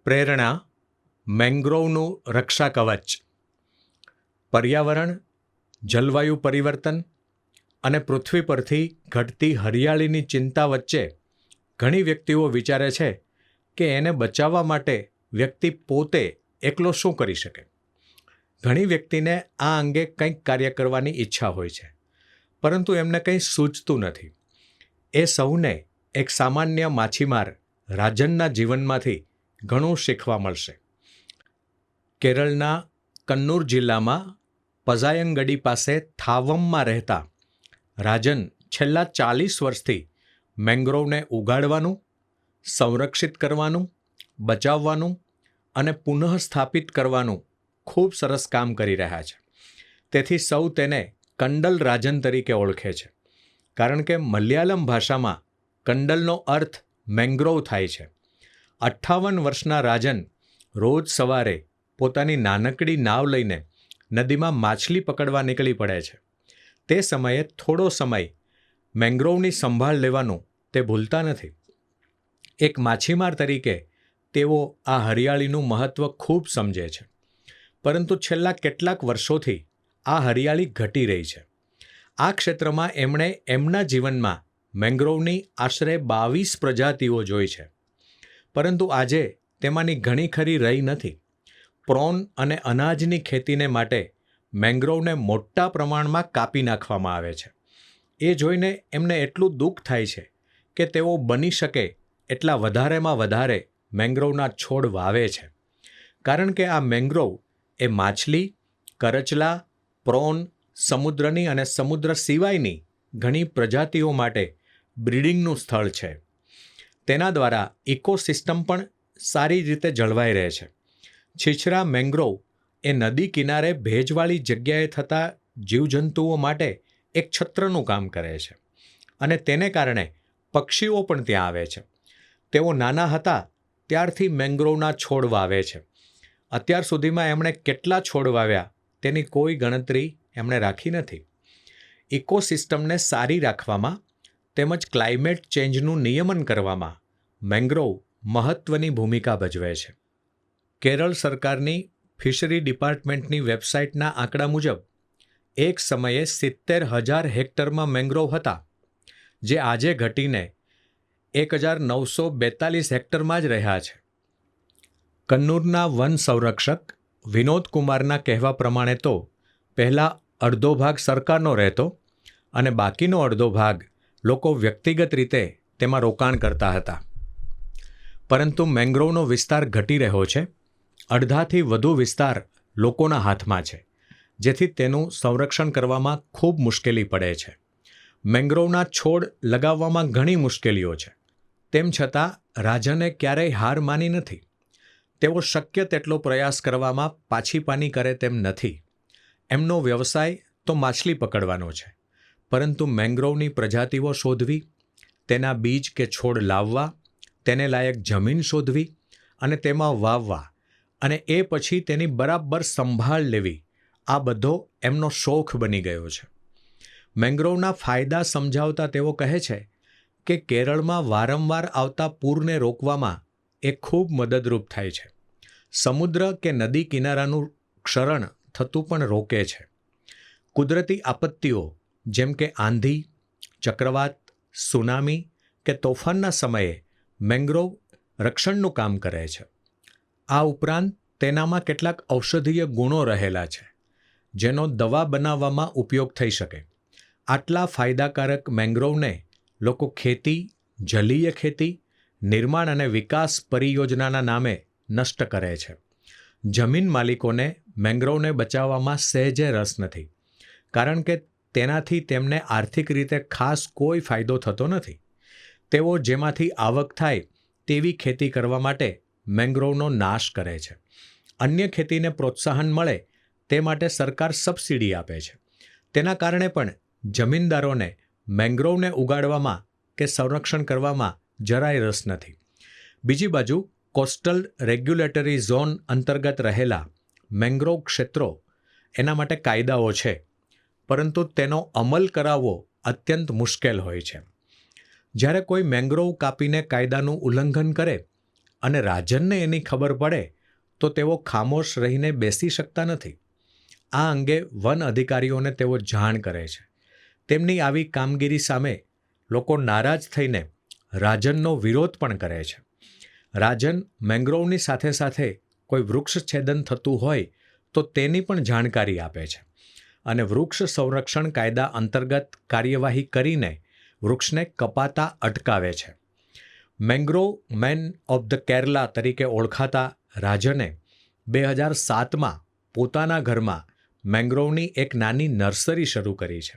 પ્રેરણા મેંગ્રોવનું રક્ષા કવચ. પર્યાવરણ, જલવાયુ પરિવર્તન અને પૃથ્વી પરથી ઘટતી હરિયાળીની ચિંતા વચ્ચે ઘણી વ્યક્તિઓ વિચારે છે કે એને બચાવવા માટે વ્યક્તિ પોતે એકલો શું કરી શકે. ઘણી વ્યક્તિને આ અંગે કંઈક કાર્ય કરવાની ઈચ્છા હોય છે, પરંતુ એમને કંઈ સૂચતું નથી. એ સૌને એક સામાન્ય માછીમાર રાજનના જીવનમાંથી ઘણું શીખવા મળશે. કેરળના કન્નૂર જિલ્લામાં પઝાયંગડી પાસે થાવમમાં રહેતા રાજન છેલ્લા 40 વર્ષથી મેંગ્રોવને ઉગાડવાનું, સંરક્ષિત કરવાનું, બચાવવાનું અને પુનઃસ્થાપિત કરવાનું ખૂબ સરસ કામ કરી રહ્યા છે. તેથી સૌ તેને કંડલ રાજન તરીકે ઓળખે છે, કારણ કે મલયાલમ ભાષામાં કંડલનો અર્થ મેંગ્રોવ થાય છે. 58 વર્ષના રાજન રોજ સવારે પોતાની નાનકડી નાવ લઈને નદીમાં માછલી પકડવા નીકળી પડે છે. તે સમયે થોડો સમય મેંગ્રોવની સંભાળ લેવાનું તે ભૂલતા નથી. એક માછીમાર તરીકે તેઓ આ હરિયાળીનું મહત્ત્વ ખૂબ સમજે છે, પરંતુ છેલ્લા કેટલાક વર્ષોથી આ હરિયાળી ઘટી રહી છે. આ ક્ષેત્રમાં એમણે એમના જીવનમાં મેંગ્રોવની આશરે 22 પ્રજાતિઓ જોઈ છે, પરંતુ આજે તેમાંની ઘણી ખરી રહી નથી. પ્રોન અને અનાજની ખેતીને માટે મેંગ્રોવને મોટા પ્રમાણમાં કાપી નાખવામાં આવે છે. એ જોઈને એમને એટલું દુઃખ થાય છે કે તેઓ બની શકે એટલા વધારેમાં વધારે મેંગ્રોવના છોડ વાવે છે, કારણ કે આ મેંગ્રોવ એ માછલી, કરચલા, પ્રોન, સમુદ્રની અને સમુદ્ર સિવાયની ઘણી પ્રજાતિઓ માટે બ્રીડિંગનું સ્થળ છે. તેના દ્વારા ઇકોસિસ્ટમ પણ સારી રીતે જળવાઈ રહે છે. છીછરા મેંગ્રોવ એ નદી કિનારે ભેજવાળી જગ્યાએ થતા જીવજંતુઓ માટે એક છત્રનું કામ કરે છે, અને તેને કારણે પક્ષીઓ પણ ત્યાં આવે છે. તેઓ નાના હતા ત્યારથી મેંગ્રોવના છોડ વાવે છે. અત્યાર સુધીમાં એમણે કેટલા છોડ વાવ્યા તેની કોઈ ગણતરી એમણે રાખી નથી. ઇકોસિસ્ટમને સારી રાખવામાં તેમજ ક્લાઇમેટ ચેન્જનું નિયમન કરવામાં મેંગ્રોવ મહત્ત્વની ભૂમિકા ભજવે છે. કેરળ સરકારની ફિશરી ડિપાર્ટમેન્ટની વેબસાઇટના આંકડા મુજબ એક સમયે 70,000 હેક્ટરમાં મેંગ્રોવ હતા, જે આજે ઘટીને 1,942 હેક્ટરમાં જ રહ્યા છે. કન્નૂરના વન સંરક્ષક વિનોદ કુમારના કહેવા પ્રમાણે તો પહેલાં અડધો ભાગ સરકારનો રહેતો અને બાકીનો અડધો ભાગ લોકો વ્યક્તિગત રીતે તેમાં રોકાણ કરતા હતા. પરંતુ મેંગ્રોવનો વિસ્તાર ઘટી રહ્યો છે. અડધાથી વધુ વિસ્તાર લોકોના હાથમાં છે, જેથી તેનું સંરક્ષણ કરવામાં ખૂબ મુશ્કેલી પડે છે. મેંગ્રોવના છોડ લગાવવામાં ઘણી મુશ્કેલીઓ છે. તેમ છતાં રાજને ક્યારેય હાર માની નથી. તેઓ શક્ય તેટલો પ્રયાસ કરવામાં પાછીપાની કરે તેમ નથી. એમનો વ્યવસાય તો માછલી પકડવાનો છે, પરંતુ મેંગ્રોવની પ્રજાતિઓ શોધવી, તેના બીજ કે છોડ લાવવા, તેને લાયક જમીન શોધવી અને તેમાં વાવવા, અને એ પછી તેની બરાબર સંભાળ લેવી, આ બધો એમનો શોખ બની ગયો છે. મેંગ્રોવના ફાયદા સમજાવતા તેઓ કહે છે કે કેરળમાં વારંવાર આવતા પૂરને રોકવામાં એ ખૂબ મદદરૂપ થાય છે. સમુદ્ર કે નદી કિનારાનું ક્ષરણ થતું પણ રોકે છે. કુદરતી આપત્તિઓ જેમ કે આંધી, ચક્રવાત, સુનામી કે તોફાનના સમયે મેંગ્રોવ રક્ષણનું કામ કરે છે. આ ઉપરાંત તેનામાં કેટલાક ઔષધીય ગુણો રહેલા છે, જેનો દવા બનાવવામાં ઉપયોગ થઈ શકે. આટલા ફાયદાકારક મેંગ્રોવને લોકો ખેતી, જલીય ખેતી, નિર્માણ અને વિકાસ પરિયોજનાના નામે નષ્ટ કરે છે. જમીન માલિકોને મેંગ્રોવને બચાવવામાં સહેજે રસ નથી, કારણ કે તેનાથી તેમને આર્થિક રીતે ખાસ કોઈ ફાયદો થતો નથી. તેઓ જેમાંથી આવક થાય તેવી ખેતી કરવા માટે મેંગ્રોવનો નાશ કરે છે. અન્ય ખેતીને પ્રોત્સાહન મળે તે માટે સરકાર સબસિડી આપે છે. તેના કારણે પણ જમીનદારોને મેંગ્રોવને ઉગાડવામાં કે સંરક્ષણ કરવામાં જરાય રસ નથી. બીજી બાજુ કોસ્ટલ રેગ્યુલેટરી ઝોન અંતર્ગત રહેલા મેંગ્રોવ ક્ષેત્રો, એના માટે કાયદાઓ છે, પરંતુ તેનો અમલ કરાવવો અત્યંત મુશ્કેલ હોય છે. જ્યારે કોઈ મેંગ્રોવ કાપીને કાયદાનું ઉલ્લંઘન કરે અને રાજનને એની ખબર પડે તો તેઓ ખામોશ રહીને બેસી શકતા નથી. આ અંગે વન અધિકારીઓને તેઓ જાણ કરે છે. તેમની આવી કામગીરી સામે લોકો નારાજ થઈને રાજનનો વિરોધ પણ કરે છે. રાજન મેંગ્રોવની સાથે સાથે કોઈ વૃક્ષ છેદન થતું હોય તો તેની પણ જાણકારી આપે છે અને વૃક્ષ સંરક્ષણ કાયદા અંતર્ગત કાર્યવાહી કરીને વૃક્ષને કપાતા અટકાવે છે. Mangrove man of the Kerala તરીકે ઓળખાતા રાજને 2007માં પોતાના ઘરમાં મેંગ્રોવની એક નાની નર્સરી શરૂ કરી છે.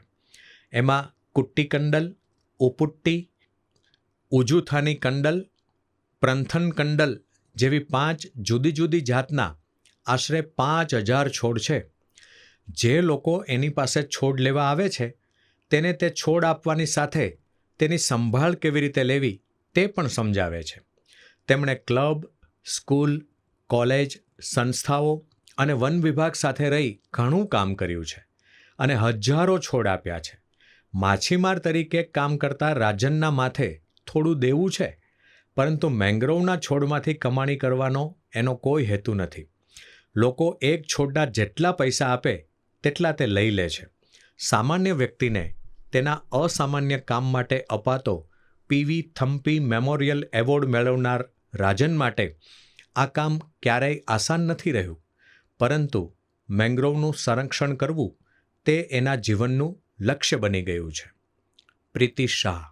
એમાં કુટ્ટી કંડલ, ઉપુટ્ટી, ઉજુથાની કંડલ, પ્રંથન કંડલ જેવી 5 જુદી જુદી જાતના આશરે 5000 છોડ છે. જે લોકો એની પાસે છોડ લેવા આવે છે તેને તે છોડ આપવાની સાથે તેની સંભાળ કેવી રીતે લેવી તે પણ સમજાવે છે. તેમણે ક્લબ, સ્કૂલ, કોલેજ, સંસ્થાઓ અને વન વિભાગ સાથે રહી ઘણું કામ કર્યું છે અને હજારો છોડ આપ્યા છે. માછીમાર તરીકે કામ કરતા રાજનના માથે થોડું દેવું છે, પરંતુ મેંગ્રોવના છોડમાંથી કમાણી કરવાનો એનો કોઈ હેતુ નથી. લોકો એક છોડના જેટલા પૈસા આપે તેટલા તે લઈ લે છે. સામાન્ય વ્યક્તિને તેના અસામાન્ય કામ માટે અપાતો પીવી થમ્પી મેમોરિયલ એવોર્ડ મેળવનાર રાજન માટે આ કામ ક્યારેય આસાન નથી રહ્યું, પરંતુ મેંગ્રોવનું સંરક્ષણ કરવું તે એના જીવનનું લક્ષ્ય બની ગયું છે. પ્રીતિ શાહ.